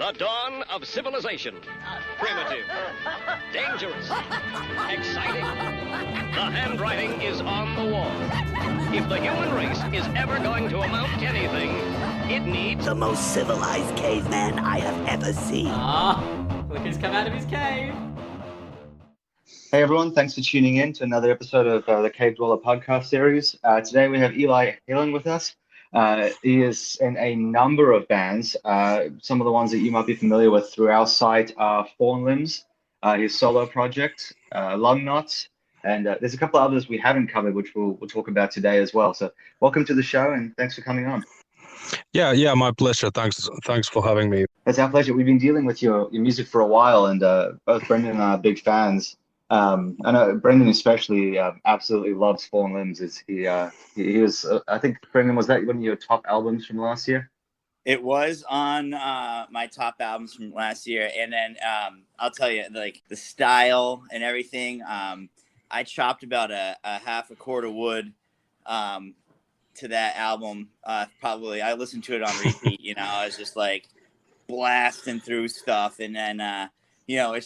The dawn of civilization. Primitive. Dangerous. Exciting. The handwriting is on the wall. If the human race is ever going to amount to anything, it needs the most civilized caveman I have ever seen. Look who's come out of his cave. Hey everyone, thanks for tuning in to another episode of the Cave Dweller podcast series. Today we have Eeli Helin with us. He is in a number of bands. Some of the ones that you might be familiar with through our site are Fawn Limbs, his solo project, Lung Knots, and there's a couple others we haven't covered, which we'll talk about today as well. So welcome to the show and thanks for coming on. Yeah, my pleasure. Thanks for having me. It's our pleasure. We've been dealing with your music for a while, and both Brendan and I are big fans. I know Brendan especially absolutely loves Fawn Limbs. He was, I think, Brendan, was that one of your top albums from last year? It was on my top albums from last year. And then I'll tell you, like, the style and everything, I chopped about a half a cord of wood to that album. Probably, I listened to it on repeat, you know, I was just like blasting through stuff. And then, you know, it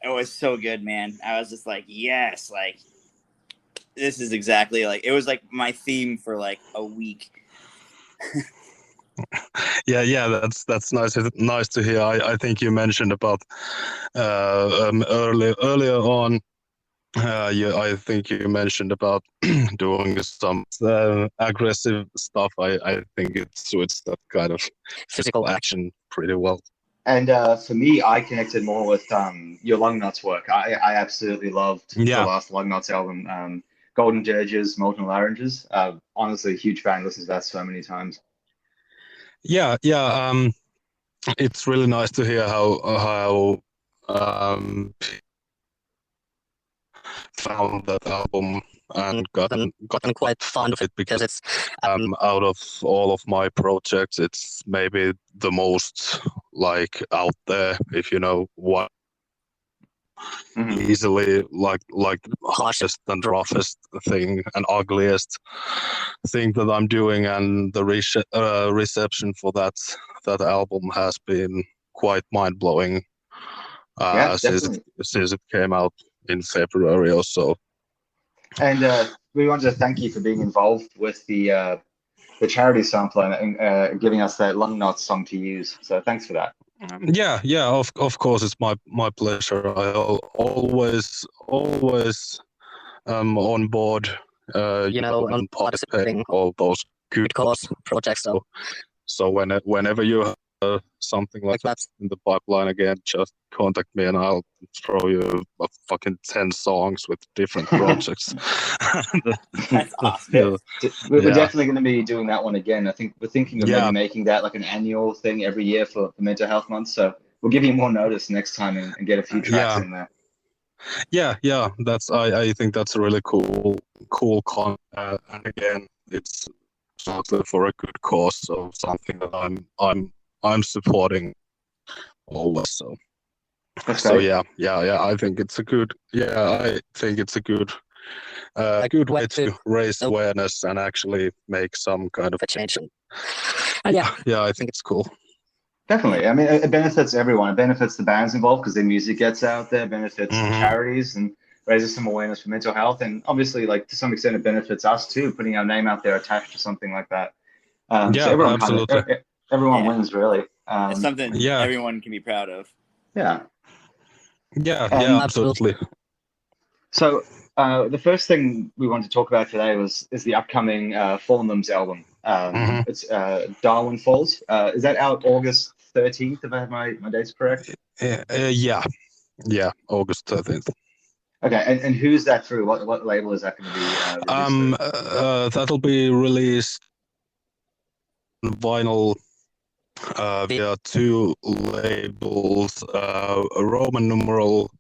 was so good, man. I was just like, yes, like, this is exactly like, it was like my theme for like a week. Yeah, that's nice to hear. I think you mentioned about earlier on. I think you mentioned about doing some aggressive stuff. I think it suits that kind of physical action pretty well. And for me, I connected more with your Lung Knots work. I absolutely loved the last Lung Knots album, Golden Dirges, Molten Larynges. Honestly, a huge fan. Listened to that so many times. Yeah. It's really nice to hear how found that album and gotten quite fond of it, because it's out of all of my projects, it's maybe the most like out there, if you know what. Easily like harshest and roughest thing and ugliest thing that I'm doing, and the reception for that album has been quite mind-blowing since it came out in February or so. And we wanted to thank you for being involved with the charity sampler and giving us that Lung Knots song to use. So thanks for that. Yeah. Of course, it's my pleasure. I always on board. And participating in all those good cause projects. So whenever you have something like that in the pipeline again, just contact me and I'll throw you a fucking 10 songs with different projects. That's awesome. We're definitely going to be doing that one again. I think we're thinking of maybe making that like an annual thing every year for Mental Health Month. So we'll give you more notice next time and get a few tracks in there. Yeah. I think that's a really cool con. And again, it's something for a good cause, so something that I'm supporting always. So. So yeah. I think it's a good. I think it's a good way to raise awareness and actually make some kind of a change. Yeah, I think it's cool. Definitely. I mean, it benefits everyone. It benefits the bands involved because their music gets out there. It benefits charities and raises some awareness for mental health. And obviously, like, to some extent, it benefits us too, putting our name out there attached to something like that. So everyone absolutely. Everyone wins, really. It's something everyone can be proud of. Yeah, absolutely. So the first thing we wanted to talk about today is the upcoming Fawn Limbs album. It's Darwin Falls. Is that out August 13th, if I have my dates correct? Yeah, August 13th. Okay, and who's that through? What label is that going to be released that'll be released on vinyl via two labels, Roman Numeral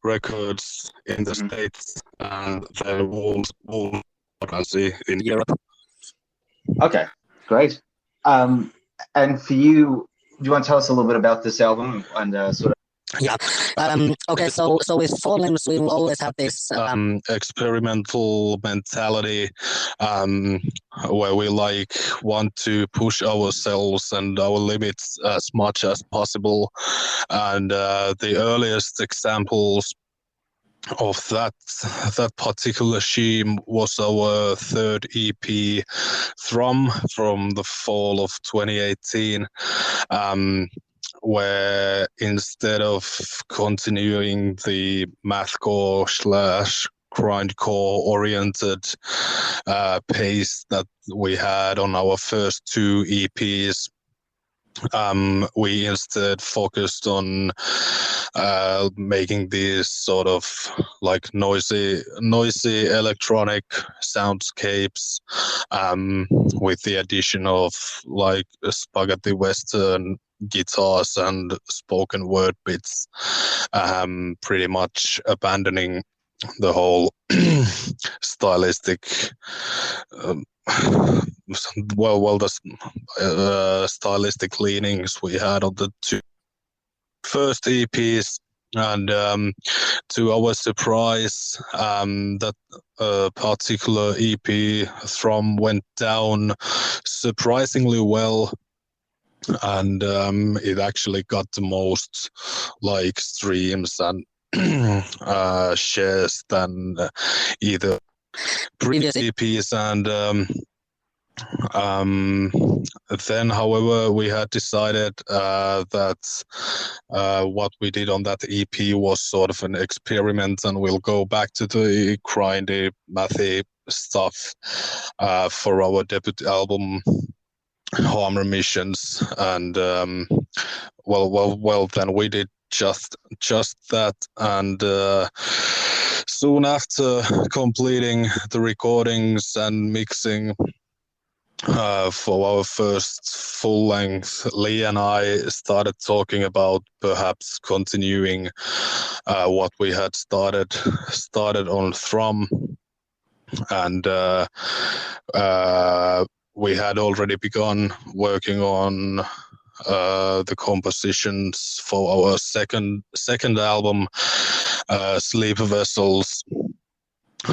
Records in the States and then Vibrancy in Europe. Okay, great. And for you, do you want to tell us a little bit about this album and sort of Yeah. Okay. So with Fawn Limbs, we will always have this experimental mentality, where we like want to push ourselves and our limits as much as possible. And the earliest examples of that particular scheme was our third EP, from the fall of 2018. Where instead of continuing the mathcore / grindcore oriented pace that we had on our first two EPs, we instead focused on making these sort of like noisy electronic soundscapes, with the addition of like spaghetti western guitars and spoken word bits, pretty much abandoning the whole stylistic stylistic leanings we had on the two first EPs. And to our surprise, that particular EP Thrum went down surprisingly well, and it actually got the most like streams and shares than either previous EPs. And then, however, we had decided that what we did on that EP was sort of an experiment, and we'll go back to the grindy, mathy stuff for our debut album, Harm Remissions. And well, then we did just that. And soon after completing the recordings and mixing for our first full length, Lee and I started talking about perhaps continuing what we had started on Thrum. And we had already begun working on the compositions for our second album, Sleeper Vessels.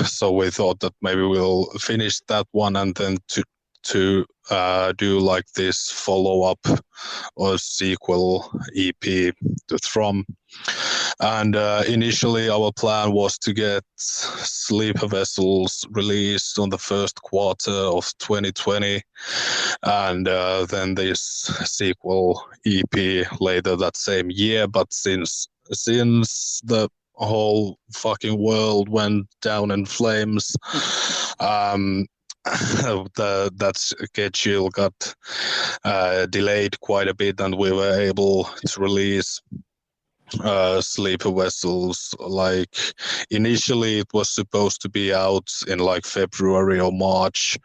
So we thought that maybe we'll finish that one and then to do like this follow-up or sequel EP to Thrum. And initially our plan was to get Sleeper Vessels released on the first quarter of 2020, and then this sequel EP later that same year. But since the whole fucking world went down in flames, that schedule got delayed quite a bit, and we were able to release Sleeper Vessels. Like initially it was supposed to be out in like February or March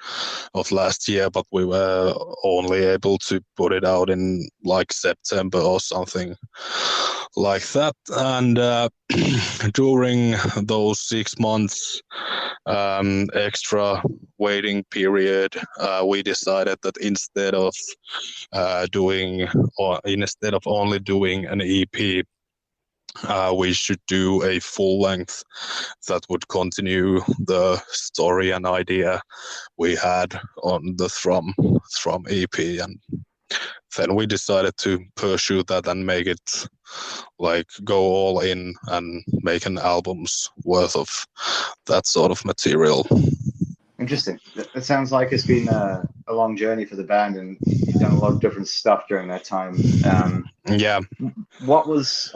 of last year, but we were only able to put it out in like September or something like that. And during those 6 months extra waiting period, we decided that instead of only doing an EP, we should do a full length that would continue the story and idea we had on the Thrum EP. And then we decided to pursue that and make it like go all in and make an album's worth of that sort of material. Interesting. It sounds like it's been a long journey for the band, and you've done a lot of different stuff during that time. Yeah. What was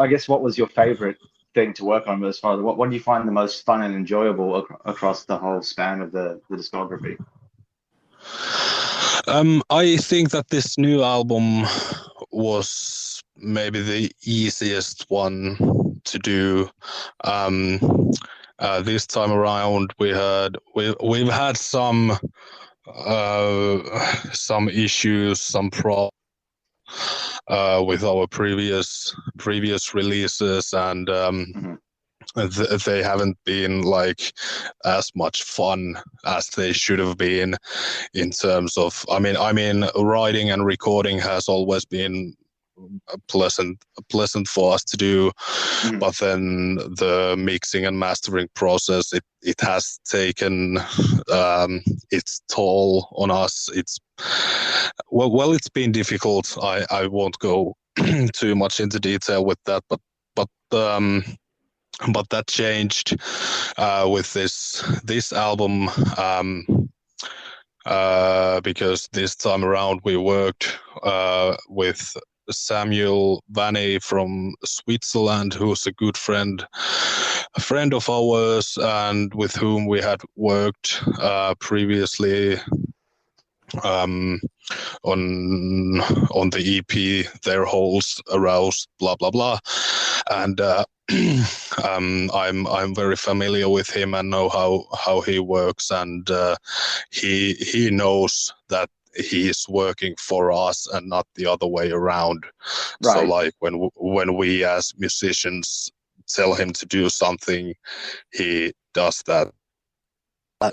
your favorite thing to work on as far as what do you find the most fun and enjoyable across the whole span of the discography? I think that this new album was maybe the easiest one to do. This time around, we've had some issues, some problems with our previous releases, and they haven't been like as much fun as they should have been. In terms of, I mean, writing and recording has always been pleasant for us to do. But then the mixing and mastering process, it has taken its toll on us. It's been difficult. I won't go too much into detail with that, but that changed with this album, because this time around we worked with Samuel Vanny from Switzerland, who's a good friend of ours, and with whom we had worked previously on the EP Their Holes Aroused, blah blah blah, and I'm very familiar with him and know how he works, and he knows that he's working for us and not the other way around. Right. So like when we as musicians tell him to do something, he does that.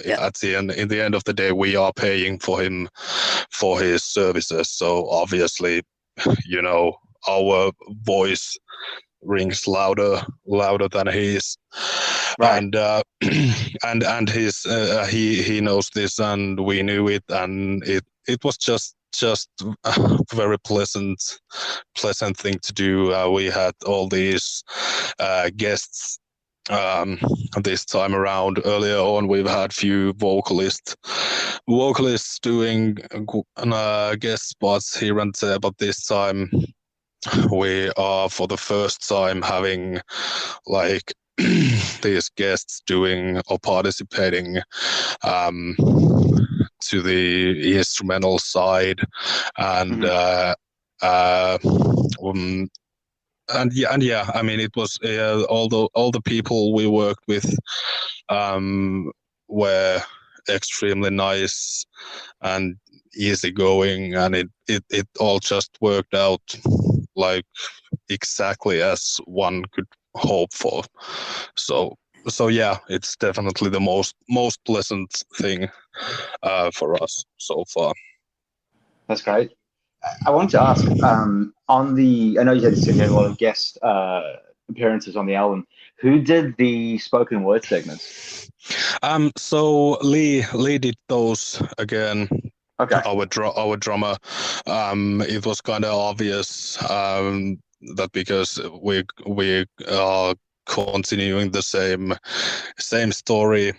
In the end of the day, we are paying for him for his services. So obviously, our voice rings louder than his. Right. And his he knows this, and we knew it, and it was just a very pleasant thing to do. We had all these guests this time around. Earlier on, we've had few vocalists doing guest spots here and there, but this time we are for the first time having like these guests doing or participating to the instrumental side, and yeah, I mean, it was all the people we worked with were extremely nice and easygoing, and it all just worked out like exactly as one could hope for. So yeah, it's definitely the most pleasant thing for us so far. That's great. I wanted to ask, I know you said you had a lot of guest appearances on the album. Who did the spoken word segments? So Lee did those again. Okay. Our drummer. It was kind of obvious that because we are continuing the same story.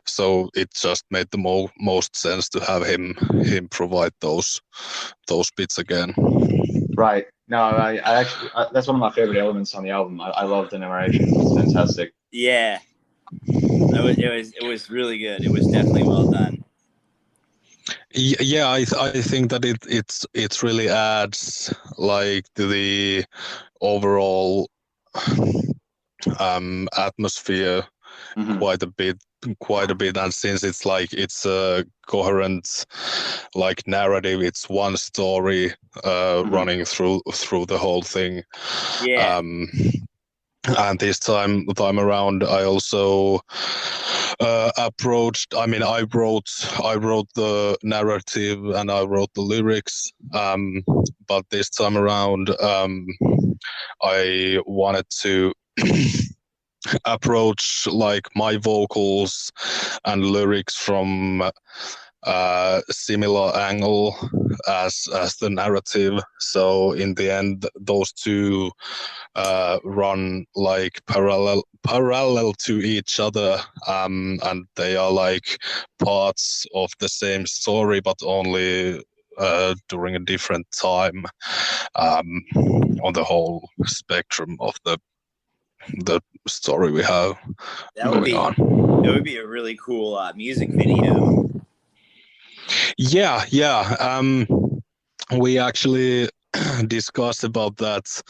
So it just made the most sense to have him provide those bits again. Right. No, I actually that's one of my favorite elements on the album. I love the narration. It's fantastic. Yeah, it was really good. It was definitely well done. Yeah, I think that it really adds like to the overall atmosphere quite a bit, and since it's a coherent like narrative, it's one story running through the whole thing. Yeah. And this time around, I also approached. I mean, I wrote the narrative and I wrote the lyrics. But this time around, I wanted to approach like my vocals and lyrics from similar angle as the narrative. So in the end, those two run like parallel to each other, and they are like parts of the same story, but only during a different time on the whole spectrum of the story we have going on. It would be a really cool music video. Yeah. We actually discussed about that,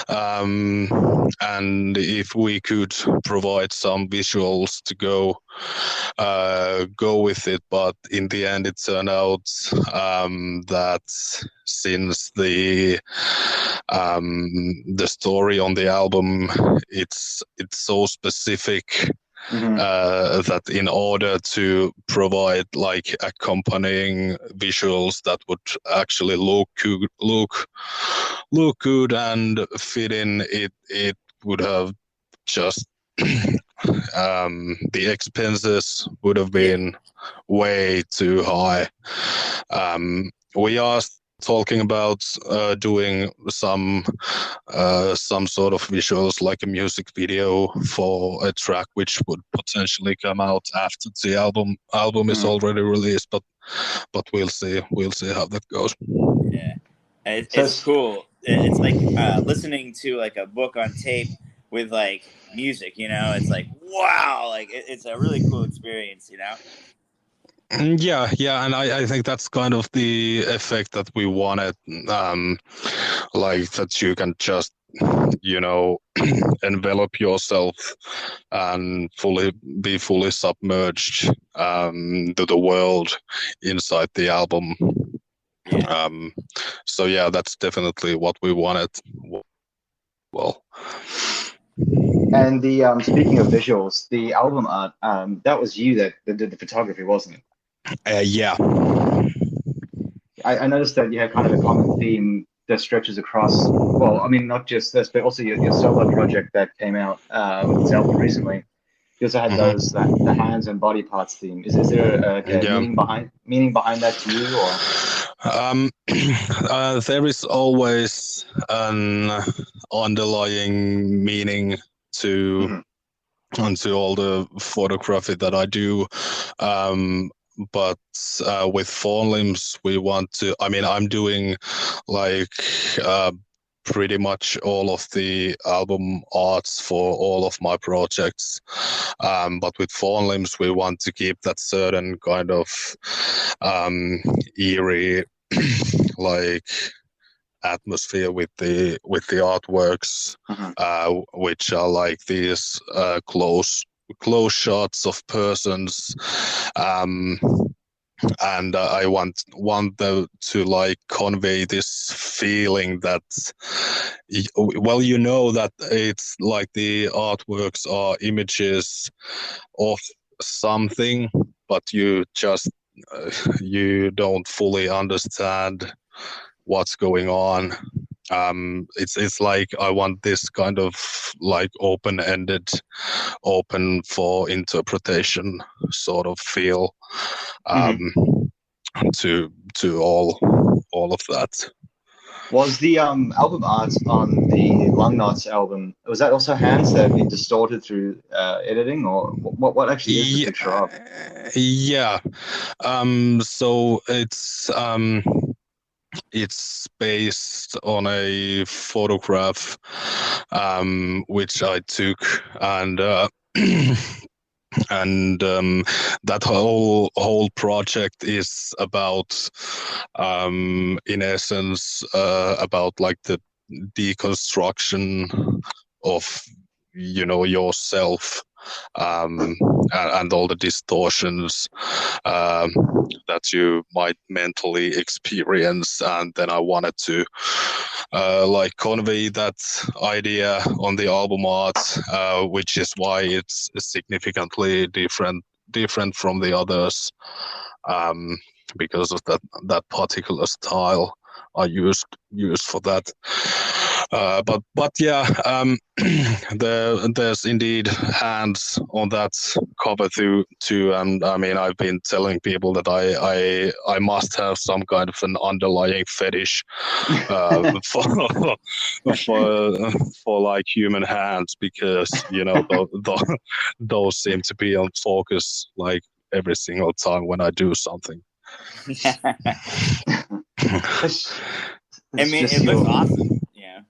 and if we could provide some visuals to go with it, but in the end it turned out that since the story on the album it's so specific that in order to provide like accompanying visuals that would actually look good and fit in, it would have just the expenses would have been way too high. We are talking about doing some sort of visuals, like a music video for a track which would potentially come out after the album is already released, but we'll see how that goes. Yeah, it's cool. It's like listening to like a book on tape with like music, you know. It's like, wow, like it's a really cool experience, you know. Yeah, and I think that's kind of the effect that we wanted, like that you can just, you know, envelop yourself and be fully submerged to the world inside the album. So yeah, that's definitely what we wanted. Well. And the speaking of visuals, the album art, that was you that did the photography, wasn't it? Yeah. I noticed that you have kind of a common theme that stretches across, well, I mean, not just this, but also your solo project that came out with this album recently. You also had those, the hands and body parts theme. Is there a meaning behind that to you, or? There is always an underlying meaning to all the photography that I do. But with Fawn Limbs, we want to, I mean, I'm doing like pretty much all of the album arts for all of my projects. But with Fawn Limbs, we want to keep that certain kind of eerie like atmosphere with the artworks, which are like these close shots of persons, and I want them to like convey this feeling that, well, you know, that it's like the artworks are images of something, but you just you don't fully understand what's going on. It's like I want this kind of like open-ended, open for interpretation sort of feel to all of that. Was the album art on the Lung Knots album, was that also hands that have been distorted through editing, or what actually is the picture of? Yeah. So it's based on a photograph which I took, and that whole project is about in essence about like the deconstruction of, you know, yourself, and all the distortions that you might mentally experience. And then I wanted to like convey that idea on the album art, which is why it's significantly different from the others, because of that particular style I used for that. But yeah, there's indeed hands on that cover too, and I mean, I've been telling people that I must have some kind of an underlying fetish for like human hands, because, you know, those seem to be on focus like every single time when I do something. I mean, it looks awesome.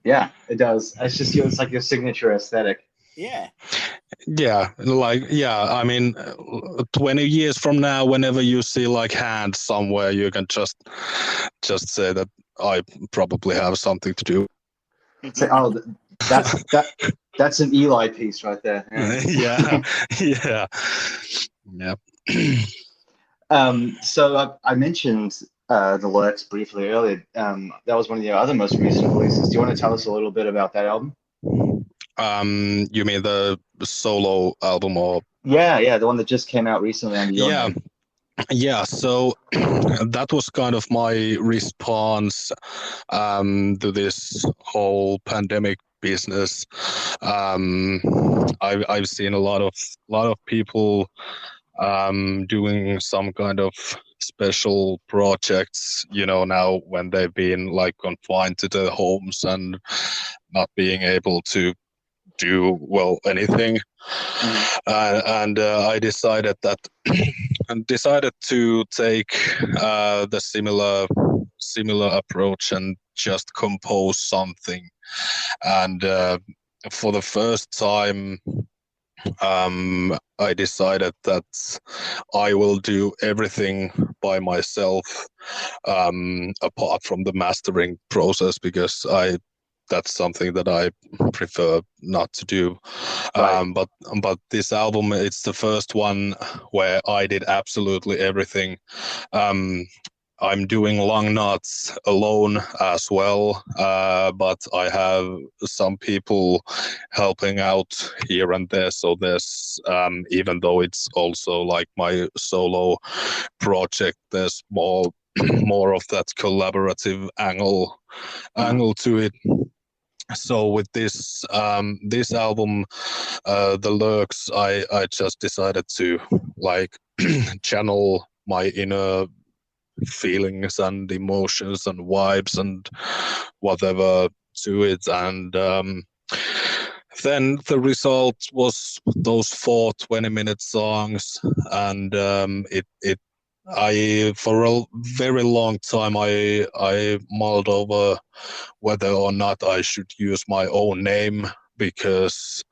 Yeah, it does. It's like your signature aesthetic. Yeah. I mean, 20 years from now, whenever you see like hands somewhere, you can just say that I probably have something to do. Say, oh, that's an Eeli piece right there. Yeah. So I mentioned the Lurks briefly earlier. That was one of your other most recent releases. Do you want to tell us a little bit about that album? You mean the solo album or? Yeah, the one that just came out recently under your Yeah. name. Yeah, so that was kind of my response to this whole pandemic business. I've seen a lot of people doing some kind of special projects, now when they've been like confined to their homes and not being able to do anything. And I decided that and decided to take the similar approach and just compose something. And for the first time, I decided that I will do everything by myself, apart from the mastering process, because that's something that I prefer not to do. Right. But this album, it's the first one where I did absolutely everything. I'm doing long knots alone as well, but I have some people helping out here and there. So there's, even though it's also like my solo project, there's more of that collaborative angle to it. So with this album, the lyrics, I just decided to like channel my inner feelings and emotions and vibes and whatever to it, and then the result was those 4 20-minute songs, and I for a very long time I mulled over whether or not I should use my own name, because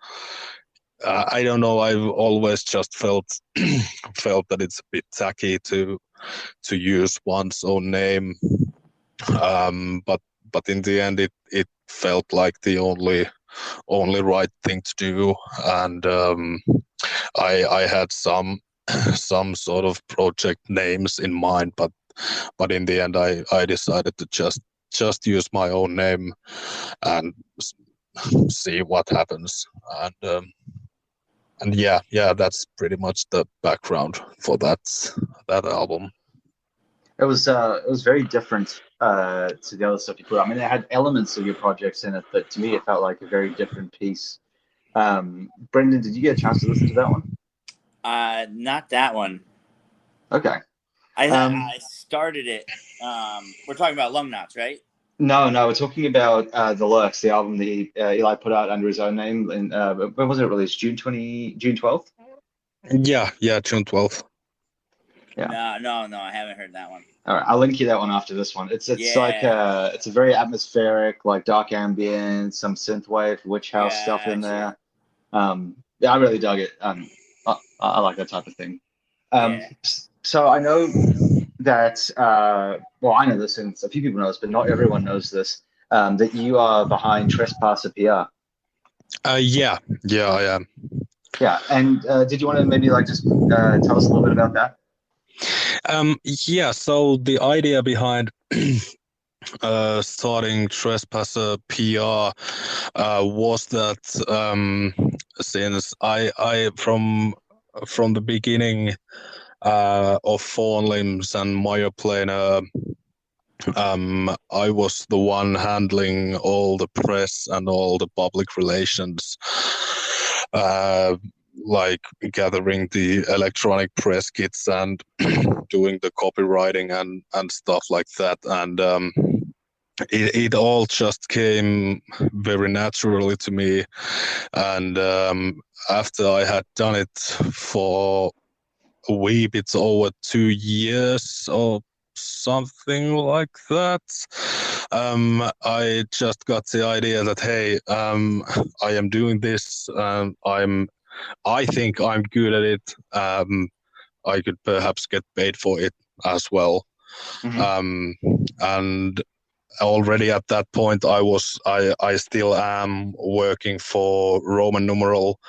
I don't know, I've always just felt that it's a bit tacky to use one's own name, but in the end it felt like the only right thing to do, and I had some sort of project names in mind, but in the end I decided to just use my own name and see what happens, and yeah, that's pretty much the background for that album. It was very different to the other stuff you put out. I mean, it had elements of your projects in it, but to me, it felt like a very different piece. Brendan, did you get a chance to listen to that one? Not that one. Okay. I started it. We're talking about Lung Knots, right? No, we're talking about the Lurks, the album that Eli put out under his own name. And when was it released? June 12th? Yeah, June 12th. Yeah. No, I haven't heard that one. All right, I'll link you that one after this one. It's like it's a very atmospheric, like dark ambient, some synthwave, witch house stuff in there. Yeah, I really dug it. I like that type of thing. So I know that I know this, and a few people know this, but not everyone knows this. That you are behind Trespasser PR. Yeah, I am. Yeah, and did you want to maybe like just tell us a little bit about that? Yeah, so the idea behind starting Trespasser PR was that since I from the beginning of Fawn Limbs and Mireplaner, I was the one handling all the press and all the public relations, like gathering the electronic press kits and doing the copywriting and stuff like that, and it all just came very naturally to me. And after I had done it for a wee bit over 2 years or something like that, I just got the idea that, hey, I am doing this, I think I'm good at it. I could perhaps get paid for it as well. And already at that point, I still am working for Roman Numeral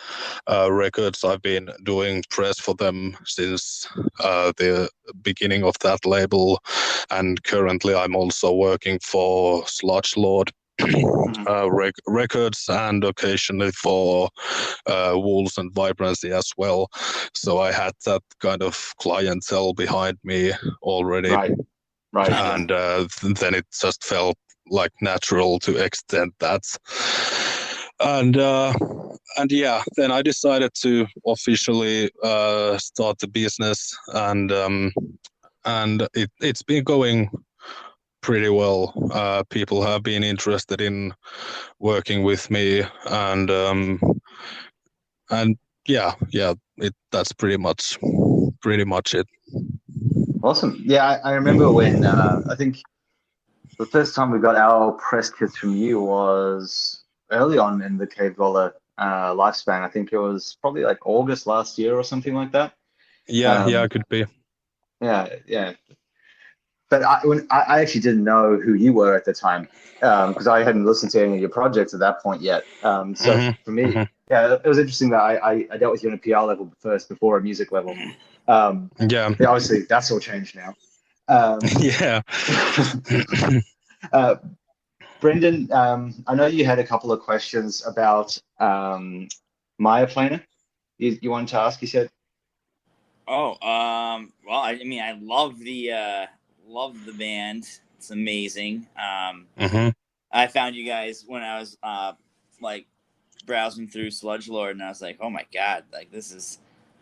Records. I've been doing press for them since the beginning of that label, and currently I'm also working for Sludgelord. records and occasionally for Wolves and Vibrancy as well. So I had that kind of clientele behind me already. Right. And then it just felt like natural to extend that. And yeah, then I decided to officially start the business, and it's been going pretty well. People have been interested in working with me, and yeah, that's pretty much it. Awesome. Yeah, I remember when I think the first time we got our press kits from you was early on in the Cave Dweller lifespan. I think it was probably like August last year or something like that. Yeah, it could be. Yeah. But I actually didn't know who you were at the time because I hadn't listened to any of your projects at that point yet. So for me, yeah, it was interesting that I dealt with you on a PR level first before a music level. Yeah, obviously that's all changed now. Yeah. Brendan, I know you had a couple of questions about Mireplaner. You wanted to ask, you said? Oh, well, I mean, I love the band. It's amazing. I found you guys when I was like browsing through Sludgelord, and I was like, oh my god, like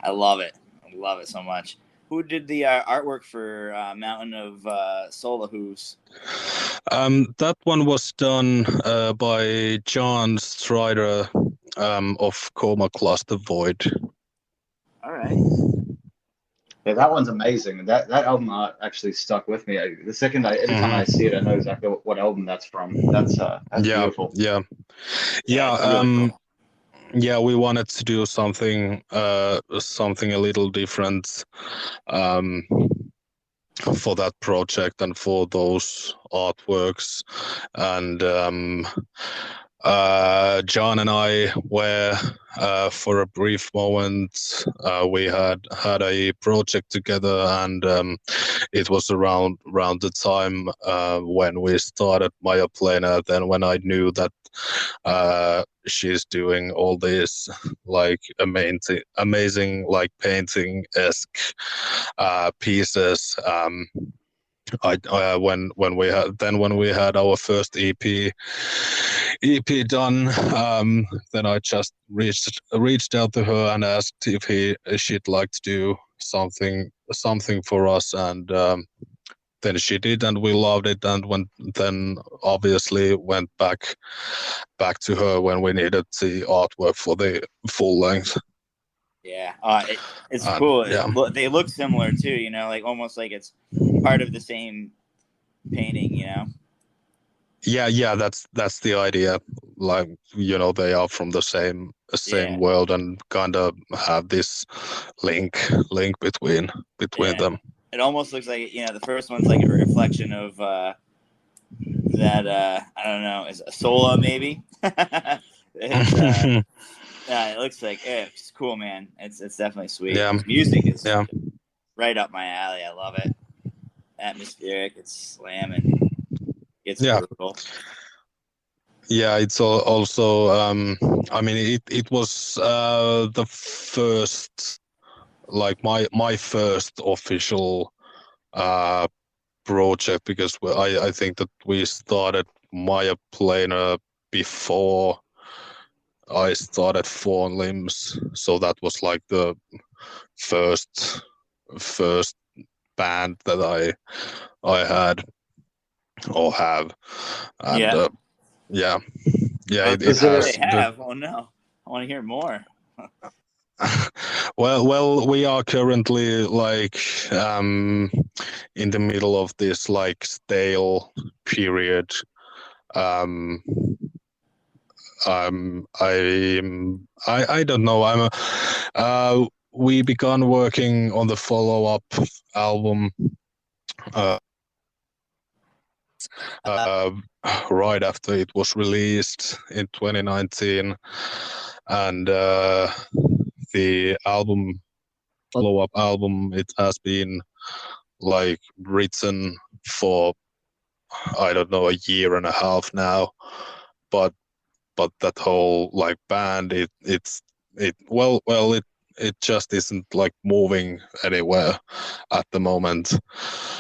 I love it. I love it so much. Who did the artwork for Mountain of Solar Hooves? That one was done by John Strider of Coma Cluster Void. All right. Yeah, that one's amazing. That album art actually stuck with me. Every time I see it, I know exactly what album that's from. That's beautiful. Yeah. Really cool. Yeah, we wanted to do something a little different for that project and for those artworks. And John and I were for a brief moment we had a project together, and it was around the time when we started Mireplaner, then when I knew that she's doing all these like amazing like painting-esque pieces. When we had our first EP done, then I just reached out to her and asked if she'd like to do something for us, and then she did, and we loved it, and then obviously went back to her when we needed the artwork for the full length. Yeah, it's cool. Yeah. They look similar too, you know, like almost like it's part of the same painting, you know. Yeah, that's the idea. Like, you know, they are from the same world and kind of have this link between them. It almost looks like, you know, the first one's like a reflection of that I don't know, is a Sola maybe. It looks like it's cool, man. It's definitely sweet. Yeah. The music is right up my alley. I love it. Atmospheric. It's slamming. It's brutal. Yeah, it's also. I mean, it was the first, like my first official project, because I think that we started Mireplaner before I started Fawn Limbs, so that was like the first band that I had or have, and it has. They have. Oh no, I want to hear more. Well, we are currently like in the middle of this like stale period. I don't know. We began working on the follow-up album right after it was released in 2019, and the follow-up album, it has been like written for I don't know, a year and a half now, but that whole like band, it just isn't like moving anywhere at the moment.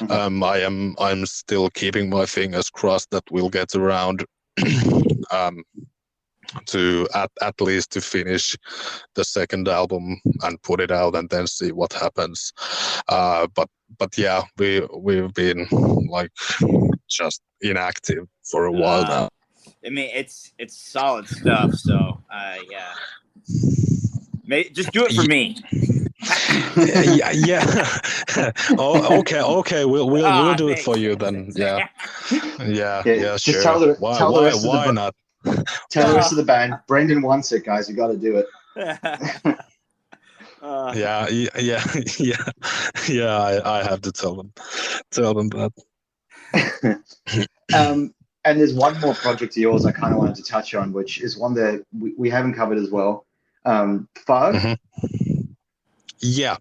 I'm still keeping my fingers crossed that we'll get around to at least to finish the second album and put it out and then see what happens. But yeah, we've been like just inactive for a while now. I mean, it's solid stuff. So yeah, just do it for me. Yeah. Oh, okay. We'll do it for you then. Yeah. Just Sure. tell the rest of why not? Tell the rest of the band. Brendan wants it, guys. You got to do it. Yeah. I have to tell them that. And there's one more project of yours I kind of wanted to touch on, which is one that we haven't covered as well. Fargue. Yeah.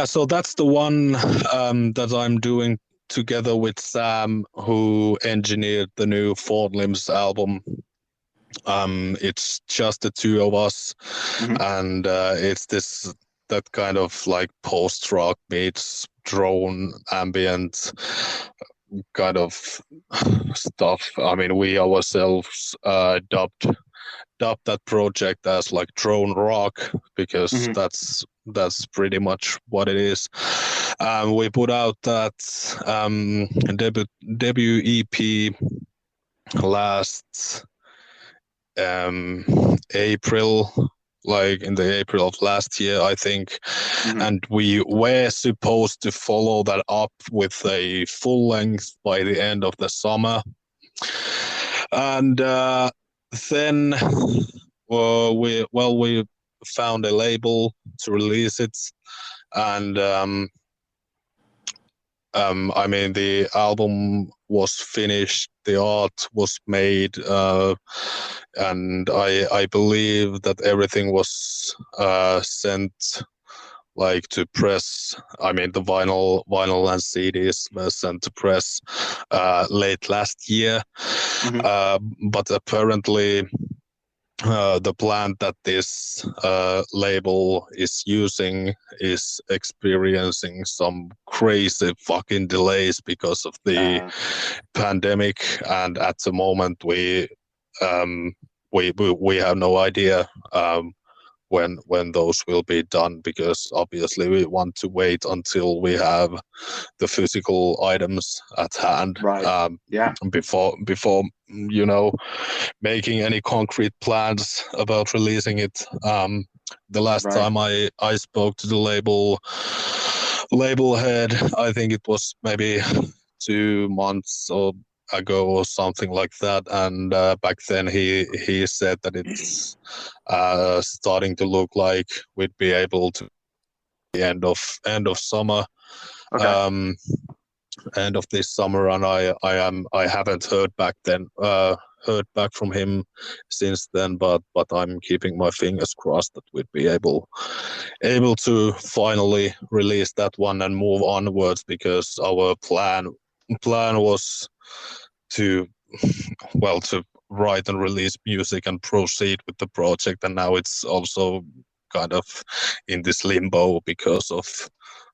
So that's the one that I'm doing together with Sam, who engineered the new Fawn Limbs album. It's just the two of us, and it's that kind of like post-rock meets drone ambient kind of stuff. I mean, we ourselves dubbed that project as like drone rock because that's pretty much what it is. We put out that debut EP last April, like in the April of last year, I think. And we were supposed to follow that up with a full length by the end of the summer. And then we found a label to release it, and I mean, the album was finished, the art was made, and I believe that everything was sent like to press. I mean, the vinyl and CDs were sent to press late last year, but apparently the plant that this label is using is experiencing some crazy fucking delays because of the pandemic, and at the moment we have no idea when those will be done, because obviously we want to wait until we have the physical items at hand, before making any concrete plans about releasing it. The last time I spoke to the label head, I think it was maybe 2 months ago or something like that, and back then he said that it's starting to look like we'd be able to the end of summer, end of this summer, and I haven't heard back from him since then, but I'm keeping my fingers crossed that we'd be able to finally release that one and move onwards, because our plan was to write and release music and proceed with the project, and now it's also kind of in this limbo because of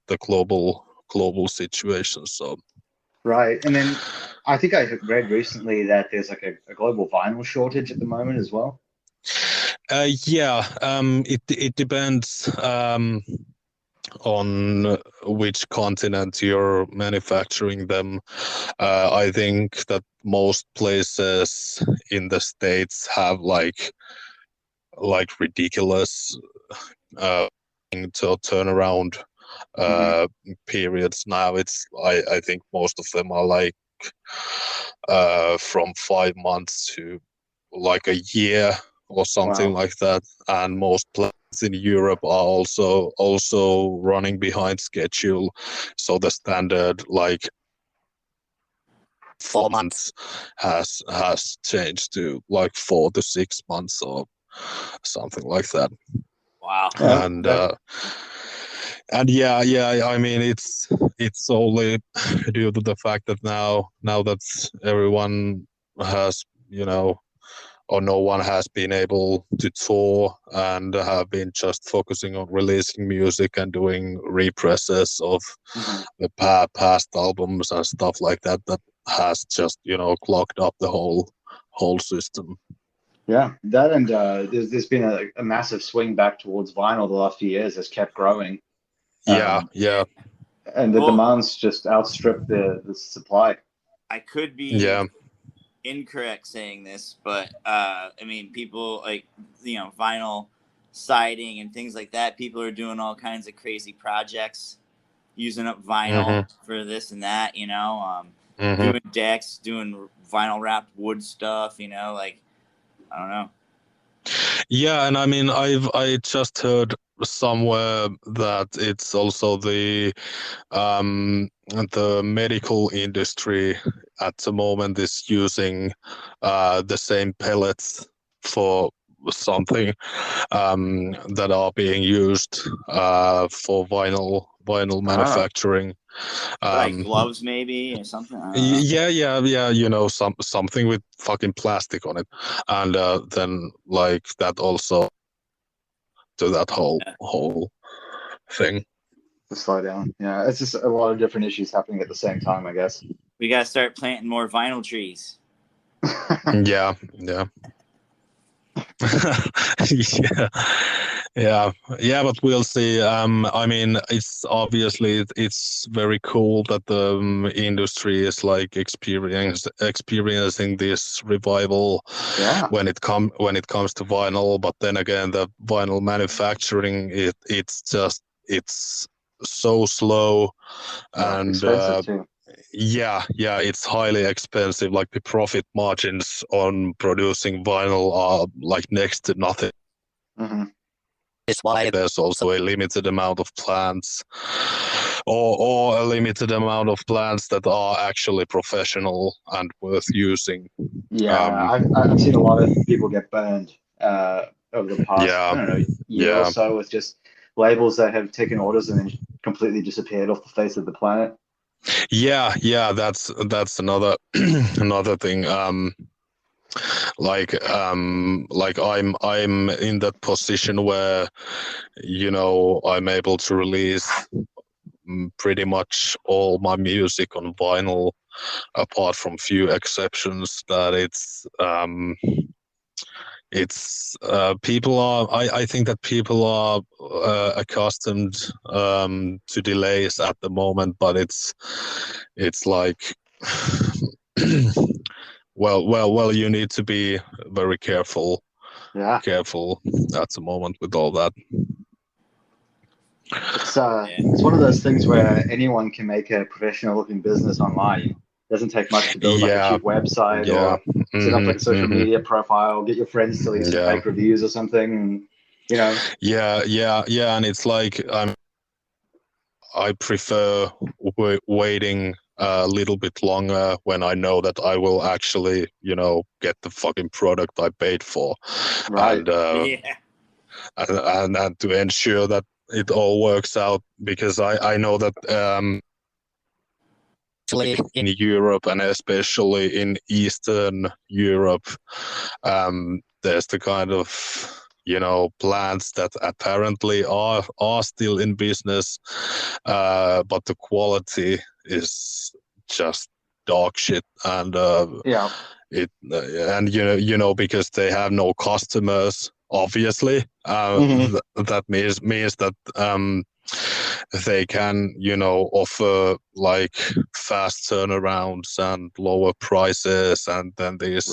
the global situation. So and then I think I read recently that there's like a global vinyl shortage at the moment as well. It depends on which continent you're manufacturing them. I think that most places in the States have like ridiculous turnaround periods now. It's I think most of them are like from 5 months to like a year or something like that, and most plants in Europe are also running behind schedule, so the standard like 4 months has changed to like 4 to 6 months or something like that. Wow. And And yeah, I mean it's only due to the fact that now that everyone has, or no one has been able to tour and have been just focusing on releasing music and doing represses of the past albums and stuff like that has just clogged up the whole system. Yeah, that and there's been a massive swing back towards vinyl the last few years. Has kept growing. Yeah. And the Well, demands just outstrip the supply. I could be Yeah. incorrect saying this, but I mean, people like vinyl siding and things like that. People are doing all kinds of crazy projects, using up vinyl for this and that. Doing decks, doing vinyl wrapped wood stuff. Like I don't know. Yeah, and I mean, I just heard somewhere that it's also the medical industry at the moment is using the same pellets for something that are being used for vinyl manufacturing. Like gloves maybe or something. I don't know. Yeah. Something with fucking plastic on it, and then like that also to that whole thing. To slow down. Yeah, it's just a lot of different issues happening at the same time, I guess. We gotta start planting more vinyl trees. Yeah. yeah, but we'll see. I mean, it's obviously it's very cool that the industry is like experiencing this revival when it comes to vinyl. But then again, the vinyl manufacturing it's so slow and expensive too. Yeah, it's highly expensive. Like the profit margins on producing vinyl are like next to nothing. It's why there's also a limited amount of plants, or a limited amount of plants that are actually professional and worth using. Yeah, I've seen a lot of people get burned over the past I don't know year or so with just labels that have taken orders and then completely disappeared off the face of the planet. Yeah, that's another another thing. Like I'm in that position where I'm able to release pretty much all my music on vinyl, apart from few exceptions that people are I think that people are accustomed to delays at the moment, but it's like well you need to be very careful at the moment with all that. It's one of those things where anyone can make a professional looking business online. It doesn't take much to build like a cheap website or set up like a social media profile, get your friends to leave some fake reviews or something, and it's like I prefer waiting a little bit longer when I know that I will actually get the fucking product I paid for, and to ensure that it all works out, because I know that in Europe and especially in Eastern Europe, there's the kind of plants that apparently are still in business, but the quality is just dog shit, and because they have no customers, obviously, that means that they can offer like fast turnarounds and lower prices, and then these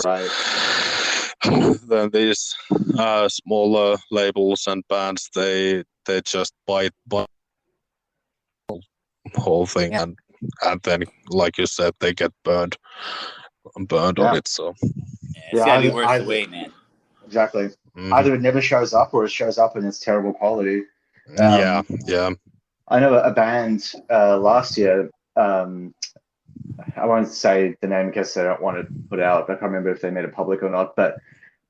smaller labels and bands they just buy the whole thing, and then, like you said, they get burned on it. So it's gotta be worth the wait, man. Exactly. Either it never shows up, or it shows up and it's terrible quality. Yeah. I know a band last year. I won't say the name because I don't want to put it out. I can't remember if they made it public or not, but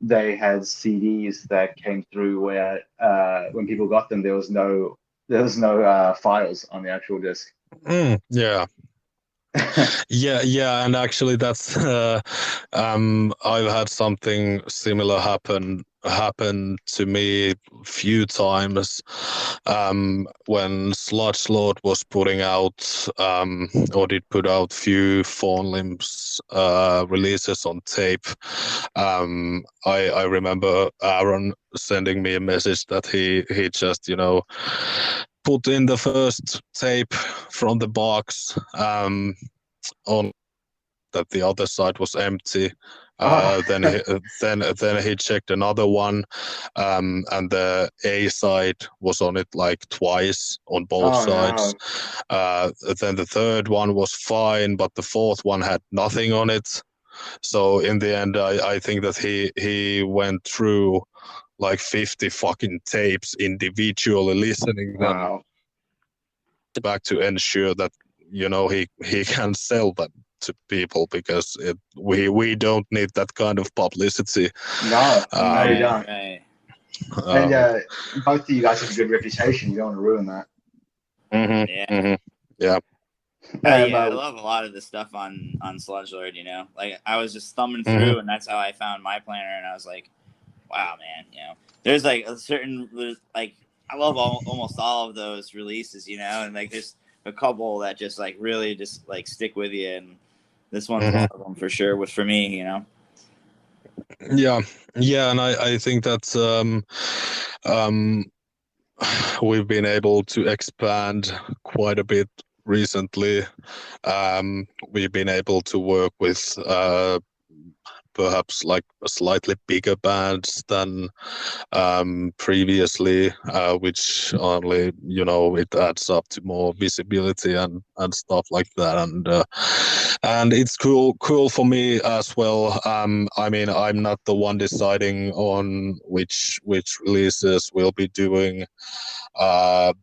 they had CDs that came through where when people got them, there was no there's no files on the actual disc. Yeah. Yeah, and actually that's I've had something similar happen to me a few times when Sludgelord was putting out or did put out few Fawn Limbs releases on tape. I remember Aaron sending me a message that he just put in the first tape from the box on that the other side was empty. Then he checked another one, and the A side was on it like twice on both sides. No. Then the third one was fine, but the fourth one had nothing on it. So in the end, I think that he went through like 50 fucking tapes individually, listening them Wow. back to ensure that he can sell them to people, because we don't need that kind of publicity. No, you don't. Right. And both of you guys have a good reputation. You don't want to ruin that. Yeah. I love a lot of the stuff on Sludgelord. Like I was just thumbing through, and that's how I found Mireplaner, and I was like, wow, man. There's like a certain like I love almost all of those releases, and like there's a couple that just like really just like stick with you, and this one's one of them for sure. Was for me, Yeah, and I think that we've been able to expand quite a bit recently. We've been able to work with perhaps like slightly bigger bands than previously, which only it adds up to more visibility and stuff like that, and it's cool for me as well. I mean, I'm not the one deciding on which releases we'll be doing, but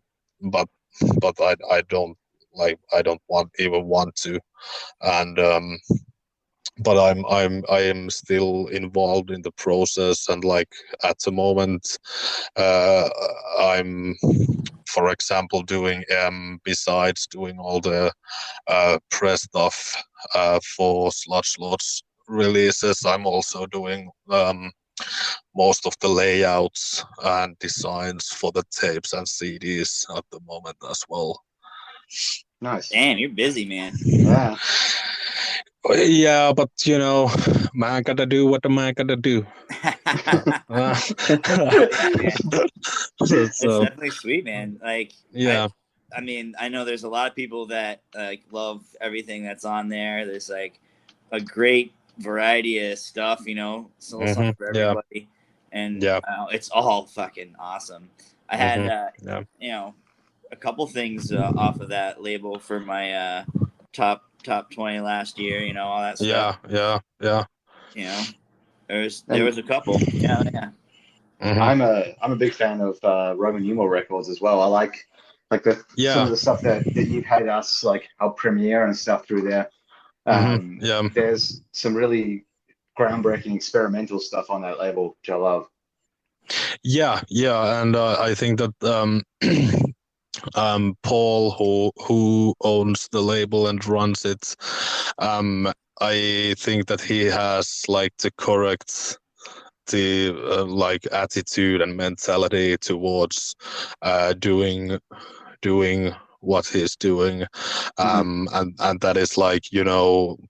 I don't even want to, and but I am still involved in the process, and like at the moment I'm, for example, doing besides doing all the press stuff for Sludgelord's releases, I'm also doing most of the layouts and designs for the tapes and CDs at the moment as well. Nice. Damn, you're busy, man. Yeah. Yeah, but man gotta do what the man gotta do. It's definitely sweet, man. Like, yeah. I mean, I know there's a lot of people that like love everything that's on there. There's like a great variety of stuff, so something for everybody, and it's all fucking awesome. I had a couple things off of that label for my top 20 last year, all that stuff. Yeah. There was a couple. Yeah. I'm a big fan of Roman numeral records as well. I like some of the stuff that you've had us like help premiere and stuff through there. There's some really groundbreaking experimental stuff on that label, which I love. Yeah, and I think that Paul, who owns the label and runs it, I think that he has like the correct like attitude and mentality towards doing what he's doing, and that is like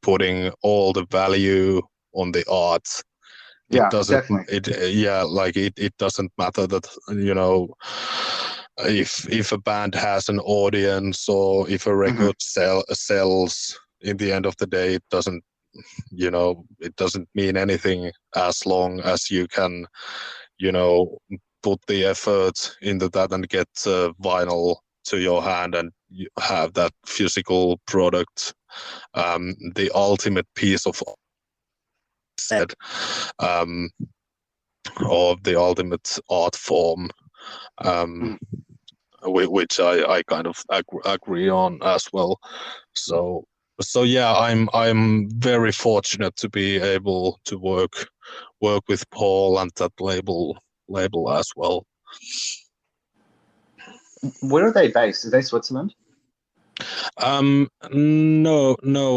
putting all the value on the art. It doesn't definitely. It doesn't matter that if a band has an audience or if a record sells. In the end of the day, it doesn't mean anything as long as you can put the effort into that and get vinyl to your hand, and you have that physical product, the ultimate piece of or the ultimate art form, which I kind of agree on as well. So yeah, I'm very fortunate to be able to work with Paul and that label as well. Where are they based? Are they Switzerland? No.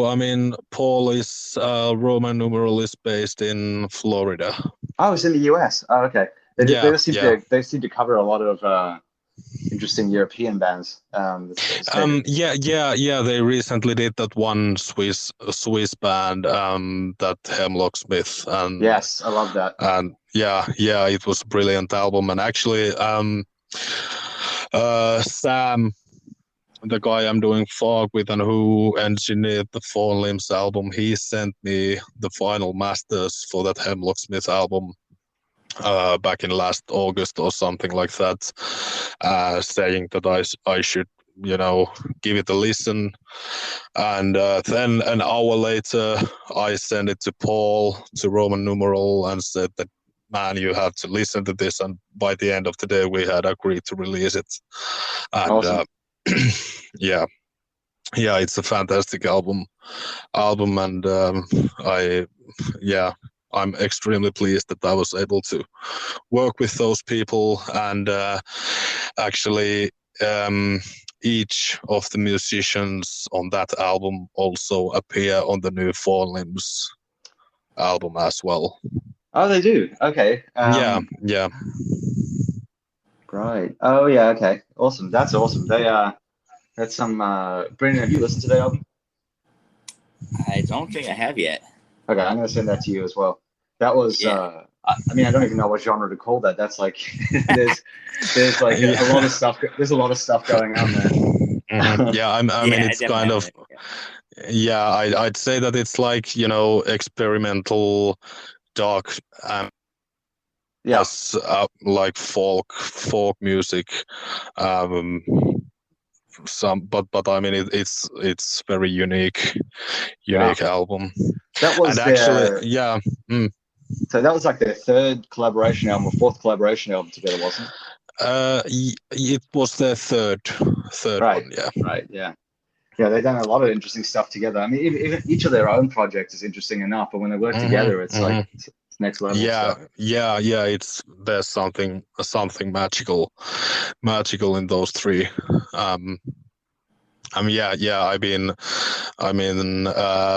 I mean, Paul is Roman Numeral is based in Florida. Oh, it's in the US. Oh, okay. They Yeah, just seem to cover a lot of interesting European bands. Yeah. They recently did that one Swiss band, that Hemlock Smith, and Yes, I love that. and yeah, it was a brilliant album. And actually, Sam, the guy I'm doing Fargue with and who engineered the Fawn Limbs album, he sent me the final masters for that Hemlock Smith album back in last August or something like that, saying that I should, give it a listen. And then an hour later, I sent it to Paul, to Roman Numeral, and said that, man, you have to listen to this. And by the end of the day, we had agreed to release it. And Awesome. yeah, it's a fantastic album, and I'm extremely pleased that I was able to work with those people, and actually each of the musicians on that album also appear on the new Fawn Limbs album as well. Oh, they do. Okay. Yeah. Right. Oh, yeah. Okay. Awesome. That's awesome. That's some. Brendan, have you listened to that album? I don't think I have yet. Okay, I'm gonna send that to you as well. That was. Yeah. I mean, I don't even know what genre to call that. That's like there's like a lot of stuff. There's a lot of stuff going on there. Mm-hmm. Yeah, I mean, it's kind of. Yeah. I'd say that it's like, experimental, dark, Yes, like folk music. But I mean, it's very unique album. that was And actually, yeah. So that was like their third collaboration album or fourth collaboration album together, wasn't it? It was their third Right. one. Yeah. Right. Yeah. Yeah, they've done a lot of interesting stuff together. I mean, even each of their own projects is interesting enough, but when they work together, it's like it's next level. Yeah, stuff. yeah. There's something magical in those three. I mean,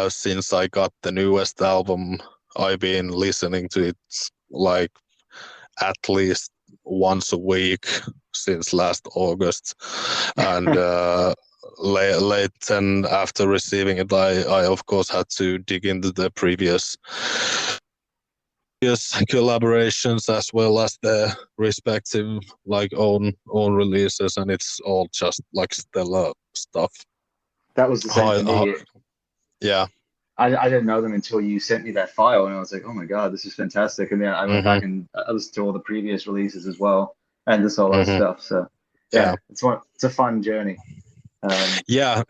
since I got the newest album, I've been listening to it like at least once a week since last August, and late and after receiving it, I of course had to dig into the previous collaborations as well as their respective like own releases, and it's all just like stellar stuff. That was the same for me. Yeah. I didn't know them until you sent me that file, and I was like, oh my God, this is fantastic. And then I went back and I listened to all the previous releases as well, and just all that stuff. So yeah, it's a fun journey. Yeah,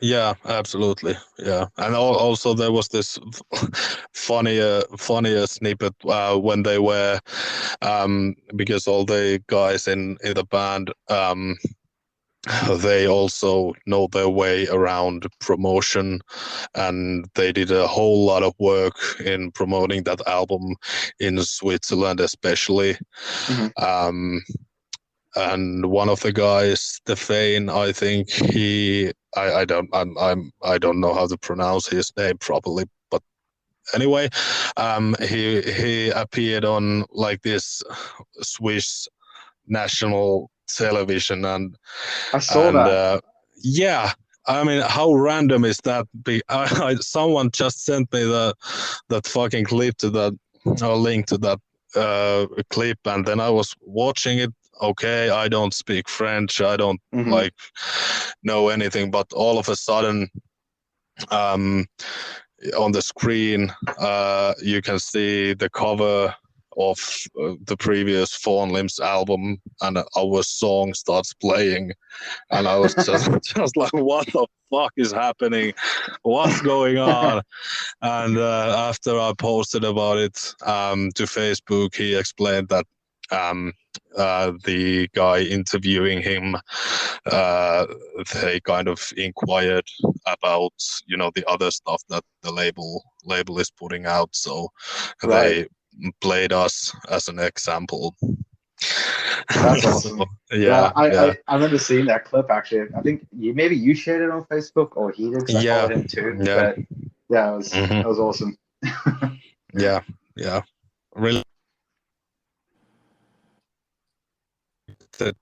absolutely. Yeah, and also there was this funnier snippet when they were, because all the guys in the band, they also know their way around promotion, and they did a whole lot of work in promoting that album in Switzerland, especially. And one of the guys, Stefan, I think I don't know how to pronounce his name properly, but anyway, he appeared on like this Swiss national television, and I saw that. Yeah, I mean, how random is that? Someone just sent me that fucking clip to that, or link to that clip, and then I was watching it. Okay, I don't speak French. I don't like know anything, but all of a sudden, on the screen, you can see the cover of the previous Fawn Limbs album, and our song starts playing, and I was just like, what the fuck is happening? What's going on? And after I posted about it to Facebook, he explained that the guy interviewing him, they kind of inquired about the other stuff that the label is putting out, so they played us as an example. That's awesome. Yeah, I remember seeing that clip actually. I think maybe you shared it on Facebook or he did because I yeah, followed him too. yeah, But yeah, hmm that was awesome. yeah, yeah. Really, but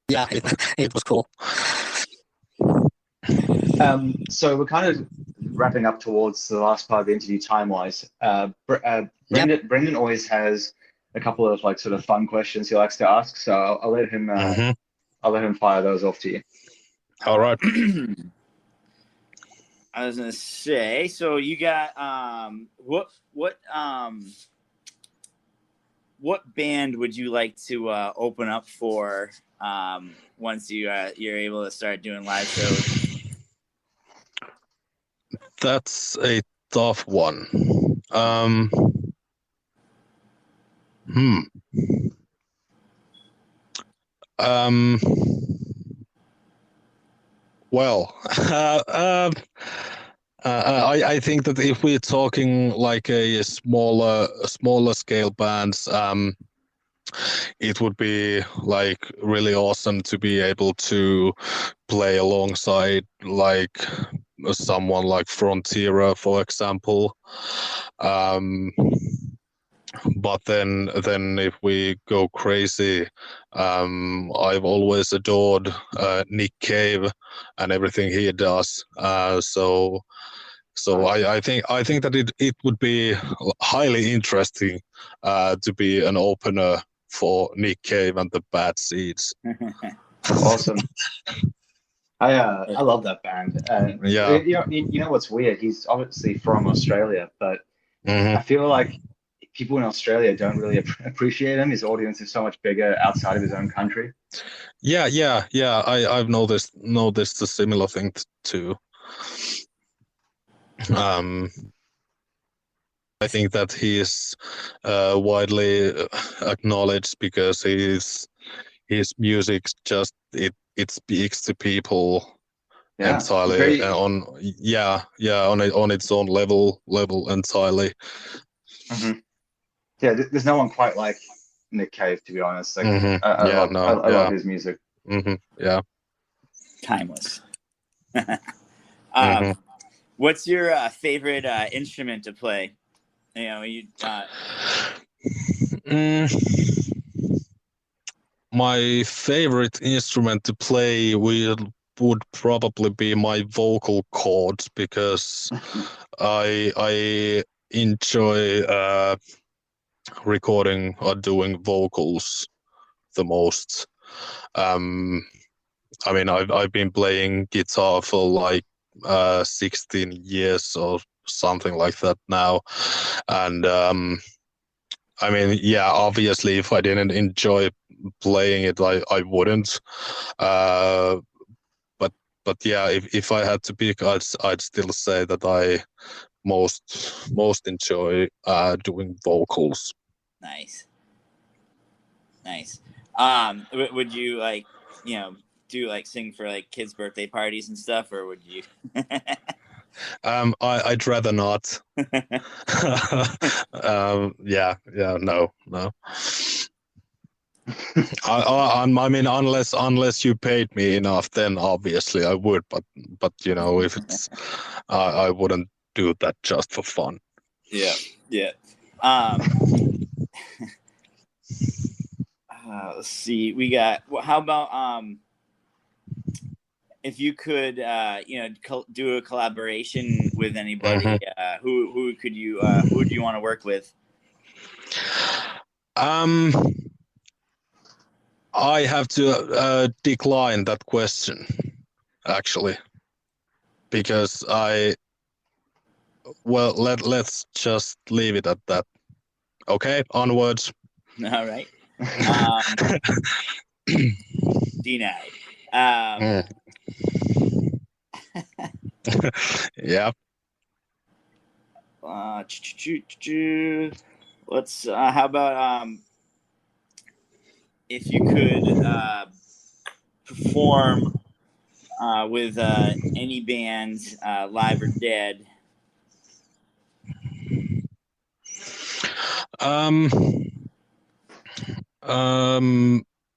Yeah, it was cool. So we're kind of wrapping up towards the last part of the interview time-wise. Brendan always has a couple of like sort of fun questions he likes to ask, so I'll let him fire those off to you. all right. I was gonna say, so you got what band would you like to open up for once you're able to start doing live shows? That's a tough one. Hmm. Um. Well, I think that if we're talking like a smaller scale bands, it would be like really awesome to be able to play alongside like someone like Frontiera, for example. But then if we go crazy, I've always adored Nick Cave and everything he does. So I think that it would be highly interesting to be an opener for Nick Cave and the Bad Seeds. Awesome. I love that band. Yeah. You know what's weird? He's obviously from Australia, but Mhm. I feel like people in Australia don't really appreciate him. His audience is so much bigger outside of his own country. Yeah. I've noticed a similar thing too. I think that he is widely acknowledged because his music just it speaks to people Yeah, entirely very. on its own level entirely. Mhm. Yeah, there's no one quite like Nick Cave, to be honest. Like, Mhm. I Yeah, love, no, I yeah. love his music. Yeah. Timeless. Mhm. What's your favorite instrument to play? You know, My favorite instrument to play would probably be my vocal cords because I enjoy recording or doing vocals the most. I mean, I've been playing guitar for like 16 years or something like that now, and I mean, yeah, obviously, if I didn't enjoy playing it, I wouldn't. Uh, but yeah, if I had to pick, I'd still say that I most enjoy doing vocals. nice. Would you like, do like sing for like kids' birthday parties and stuff, or would you? I'd rather not. Yeah, no. I mean, unless you paid me enough, then obviously I would. But you know, if it's, I wouldn't do that just for fun. Yeah. Let's see. We got. How about if you could, do a collaboration with anybody? Mhm. Who would you want to work with? I have to decline that question, actually, because let's just leave it at that. Okay, onwards. All right. Denied. Yeah. Let's. How about if you could perform with any band, live or dead?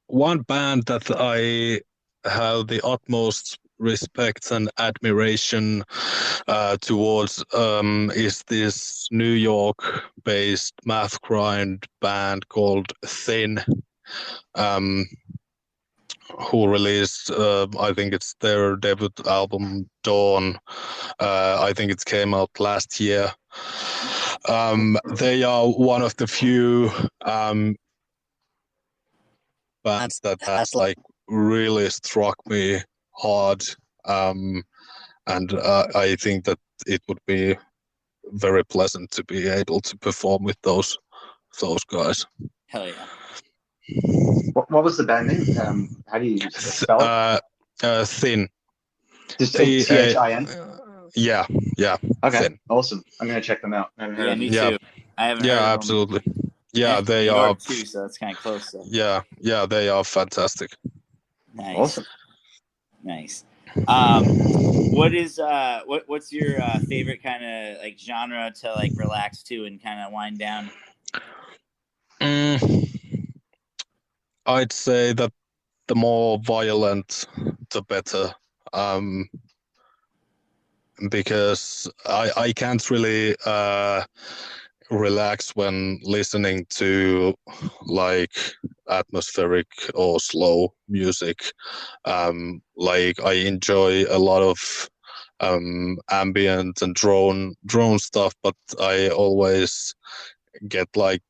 One band that I have the utmost respect and admiration towards is this New York-based math grind band called Thin, who released I think it's their debut album Dawn. I think it came out last year. They are one of the few bands that has like really struck me hard, and I think that it would be very pleasant to be able to perform with those guys. Hell yeah. What was the band name? How do you spell it? Thin. Just THIN? Yeah. Okay, Thin. Awesome. I'm going to check them out. I haven't heard Yeah, of me them. too. I haven't heard Yeah, of them. absolutely. Yeah, And they New are. York too, so that's kind of close. So. Yeah, they are fantastic. Nice. Awesome. Nice. What's your favorite kind of like genre to like relax to and kind of wind down? I'd say that the more violent, the better. Because I can't really relax when listening to like atmospheric or slow music. Like I enjoy a lot of ambient and drone stuff, but I always get like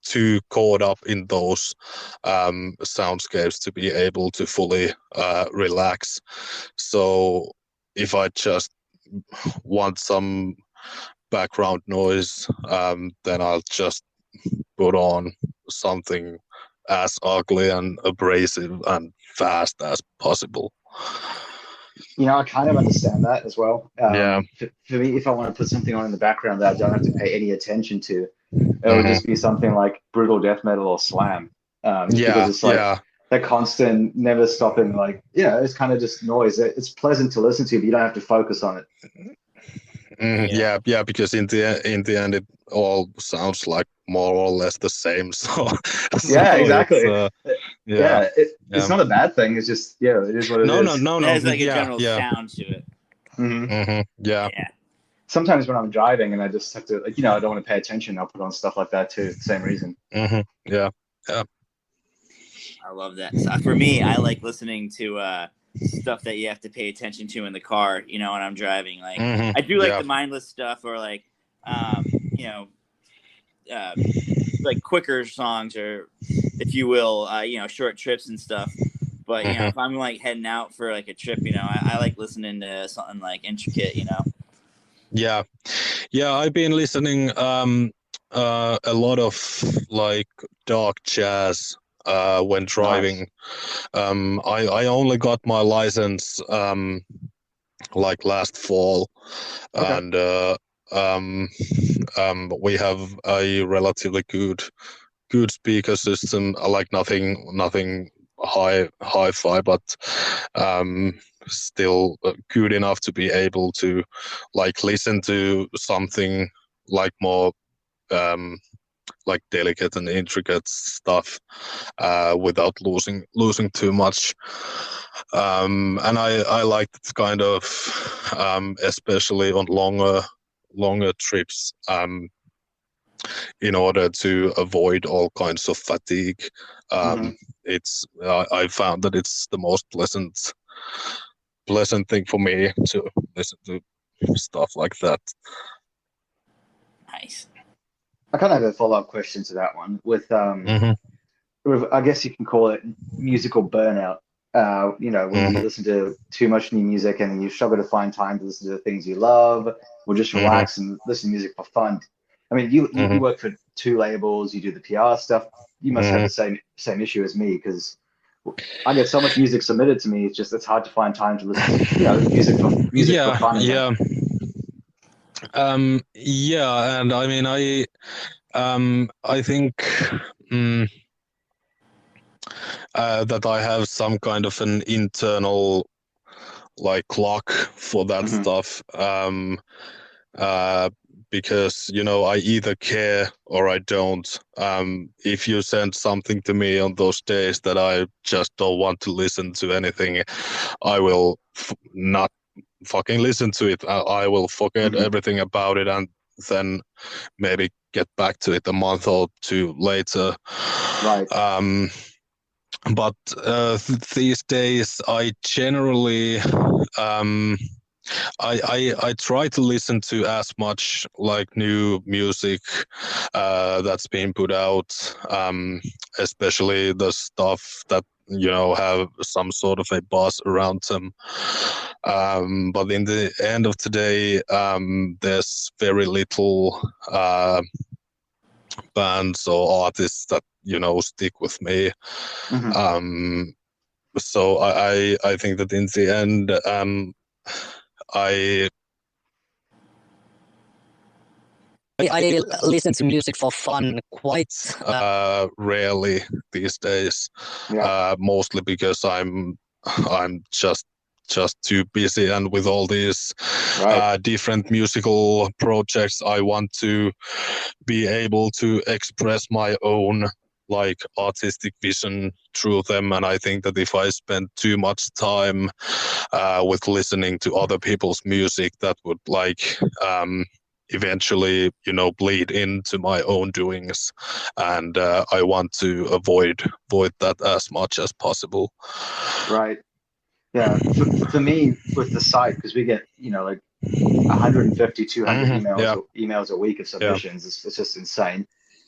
too caught up in those soundscapes to be able to fully relax. So if I just want some background noise, then I'll just put on something as ugly and abrasive and fast as possible. I kind of understand that as well. Yeah. For me, if I want to put something on in the background that I don't have to pay any attention to, it would just be something like brutal death metal or slam. Because it's like that constant, never stopping, like, it's kind of just noise. It's pleasant to listen to, but you don't have to focus on it. Yeah, because in the end, it all sounds like more or less the same. So yeah, exactly. It's not a bad thing. It's just it is what it is. No. There's like a general sound to it. Yeah. Sometimes when I'm driving and I just have to, like, I don't want to pay attention, I'll put on stuff like that too. Same reason. Yeah. I love that. So for me, I like listening to stuff that you have to pay attention to in the car, when I'm driving. Like I do like the mindless stuff, or like like quicker songs, or if you will, short trips and stuff. But if I'm like heading out for like a trip, I like listening to something like intricate, Yeah, I've been listening a lot of like dark jazz when driving. Nice. I only got my license like last fall, and we have a relatively good speaker system. Like nothing hi-fi, but still good enough to be able to like listen to something like more like delicate and intricate stuff without losing too much. And I like it kind of especially on longer trips, in order to avoid all kinds of fatigue. It's I found that it's the most pleasant thing for me to listen to stuff like that. Nice. I kind of have a follow-up question to that one with I guess you can call it musical burnout. When you listen to too much new music and you struggle to find time to listen to the things you love, or just relax and listen to music for fun. I mean, you work for 2 labels, you do the PR stuff. You must have the same issue as me, because I get so much music submitted to me. It's hard to find time to listen to music for fun. And I mean, I think that I have some kind of an internal like clock for that stuff. because I either care or I don't. If you send something to me on those days that I just don't want to listen to anything, I will not fucking listen to it. I will forget everything about it and then maybe get back to it a month or two later. Right. But these days, I generally I try to listen to as much like new music that's being put out, especially the stuff that have some sort of a buzz around them. But in the end of the day, there's very little bands or artists that stick with me. So I think that in the end, I listen to music for fun quite rarely these days. Mostly because I'm just too busy, and with all these different musical projects, I want to be able to express my own like artistic vision through them. And I think that if I spend too much time with listening to other people's music, that would like eventually bleed into my own doings, and I want to avoid that as much as possible. Right. Yeah. For me, with the site, because we get like 150, 200 emails a week of submissions. It's just insane.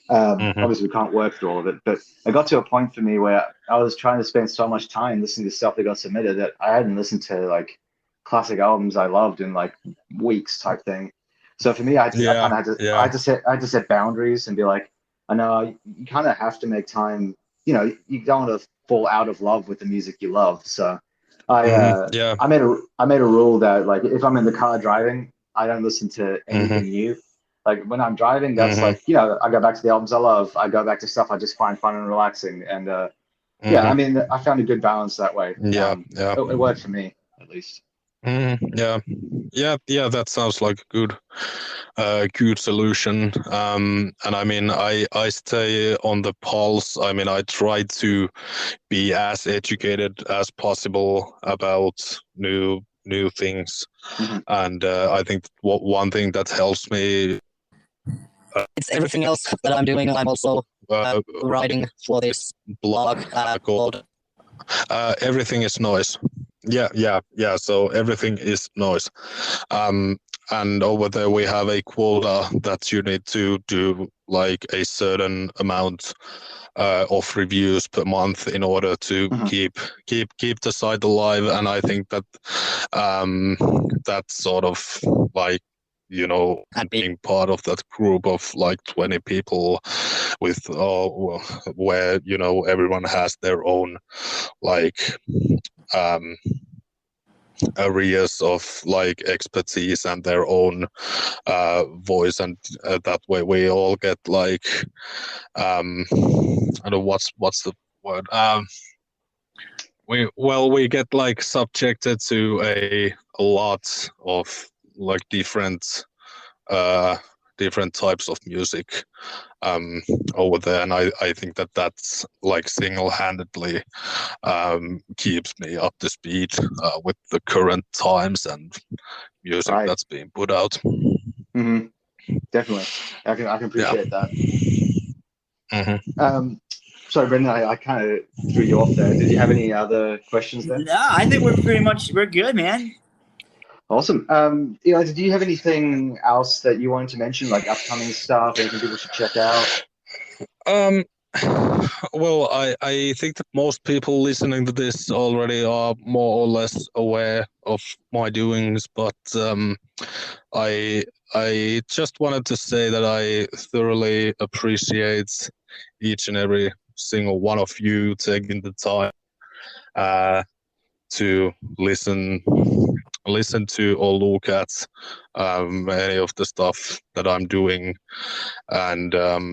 Obviously, we can't work through all of it, but it got to a point for me where I was trying to spend so much time listening to stuff that got submitted that I hadn't listened to like classic albums I loved in like weeks type thing. So for me, I had to set boundaries and be like, I know you kind of have to make time. You don't want to fall out of love with the music you love. So I made a rule that like if I'm in the car driving, I don't listen to anything new. Like when I'm driving, that's like I go back to the albums I love. I go back to stuff I just find fun and relaxing. And I mean, I found a good balance that way. It worked for me at least. Yeah, that sounds like a good solution. And I mean, I stay on the pulse. I mean, I try to be as educated as possible about new things. And I think one thing that helps me, it's everything else that I'm doing. I'm also writing for this blog called Everything is Noise. Yeah. So everything is noise. And over there we have a quota that you need to do like a certain amount of reviews per month in order to keep the site alive. And I think that that's sort of like being part of that group of like 20 people with where everyone has their own like areas of like expertise and their own voice, and that way we all get like I don't know what's the word, we get like subjected to a lot of like different types of music over there, and I think that that's like single-handedly keeps me up to speed with the current times and music that's being put out. Definitely, I can appreciate that. Sorry, Brendan, I kind of threw you off there. Did you have any other questions there? No, I think we're good, man. Awesome. Eli, did you have anything else that you wanted to mention, like upcoming stuff, anything people should check out? Well, I think that most people listening to this already are more or less aware of my doings, but I just wanted to say that I thoroughly appreciate each and every single one of you taking the time to listen to or look at any of the stuff that I'm doing, and I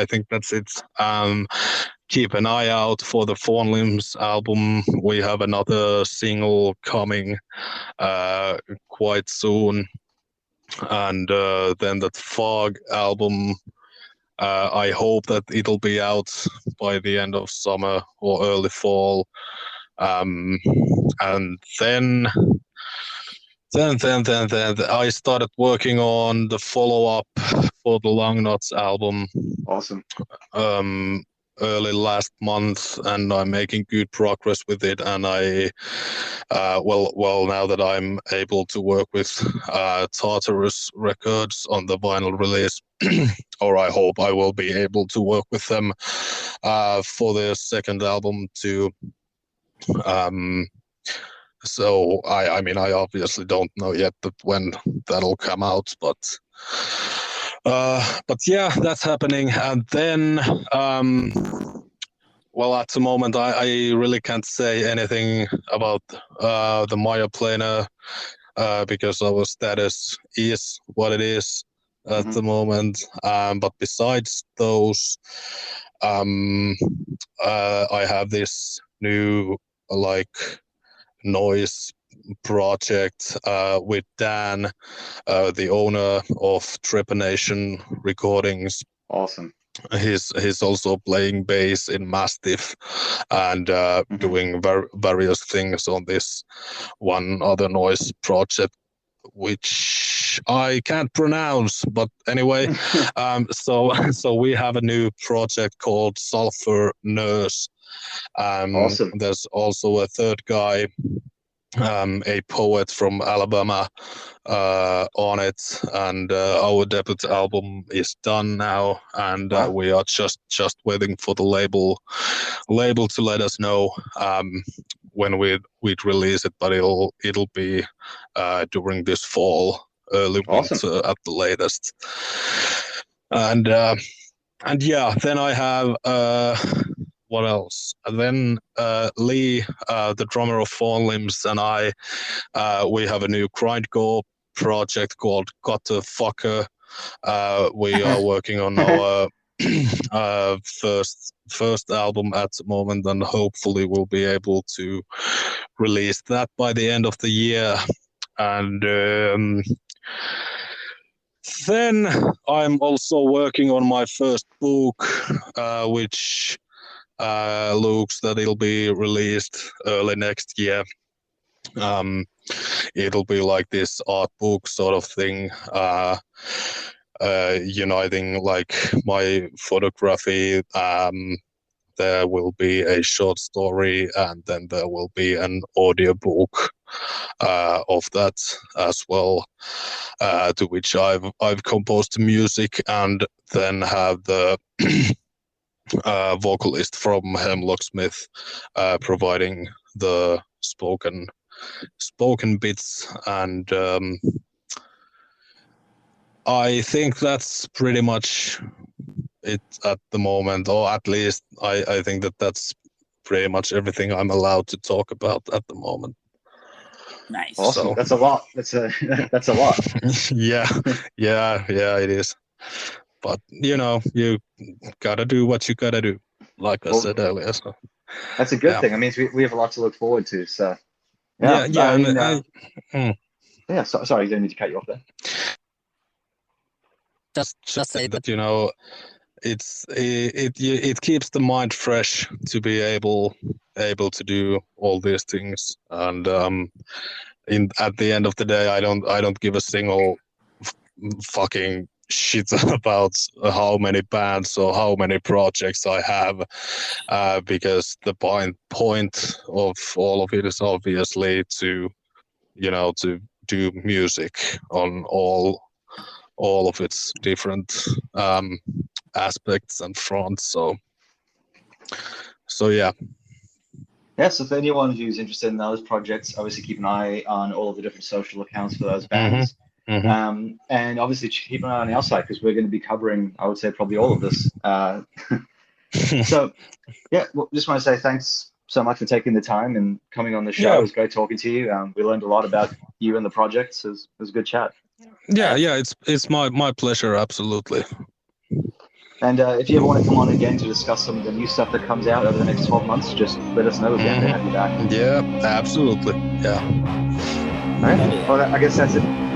think that's it. keep an eye out for the Fawn Limbs album. We have another single coming quite soon. And then that Fargue album, I hope that it'll be out by the end of summer or early fall. And then I started working on the follow-up for the Long Nuts album. Awesome. Early last month, and I'm making good progress with it. And I, now that I'm able to work with Tartarus Records on the vinyl release, or I hope I will be able to work with them for their second album too. So I mean, I obviously don't know yet when that'll come out, but yeah, that's happening. And then, well, at the moment, I really can't say anything about the Mireplaner because our status is what it is at the moment. But besides those, I have this new noise project with Dan, the owner of Trepanation Recordings. Awesome. He's also playing bass in Mastiff and doing various things on this one other noise project, which I can't pronounce. But anyway, so we have a new project called Sulfur Nurse. Awesome. There's also a third guy, a poet from Alabama, on it, and our debut album is done now, and we are just waiting for the label to let us know when we'd release it, but it'll be during this fall, early winter at the latest. And yeah, then I have what else? And then Lee, the drummer of Fawn Limbs, and I, we have a new grindcore project called Gutter Fucker. We are working on our first album at the moment, and hopefully we'll be able to release that by the end of the year. And then I'm also working on my first book, which looks that it'll be released early next year. It'll be like this art book sort of thing, uniting like my photography. There will be a short story, and then there will be an audiobook of that as well, to which I've composed the music, and then have the vocalist from Hemlock Smith providing the spoken bits, and I think that's pretty much it at the moment, or at least I think that's pretty much everything I'm allowed to talk about at the moment. Nice. Awesome. So, that's a lot. That's a lot. yeah, it is. But you gotta do what you gotta do, like I said earlier. So that's a good thing. I mean, we have a lot to look forward to. So yeah. Sorry, you don't need to cut you off there. Just say that. It keeps the mind fresh to be able to do all these things, and at the end of the day, I don't give a single fucking shit about how many bands or how many projects I have, because the point of all of it is obviously to do music on all of its different aspects and fronts. So yeah. Yes, if anyone who's interested in those projects, obviously keep an eye on all of the different social accounts for those bands. And obviously keep an eye on our site, because we're going to be covering, I would say, probably all of this. So yeah, just want to say thanks so much for taking the time and coming on the show. It was great talking to you. We learned a lot about you and the projects. It was a good chat. Yeah, it's my pleasure, absolutely. And if you ever want to come on again to discuss some of the new stuff that comes out over the next 12 months, just let us know. We'll be happy to have you back. Yeah, absolutely. Yeah. All right. Well, I guess that's it.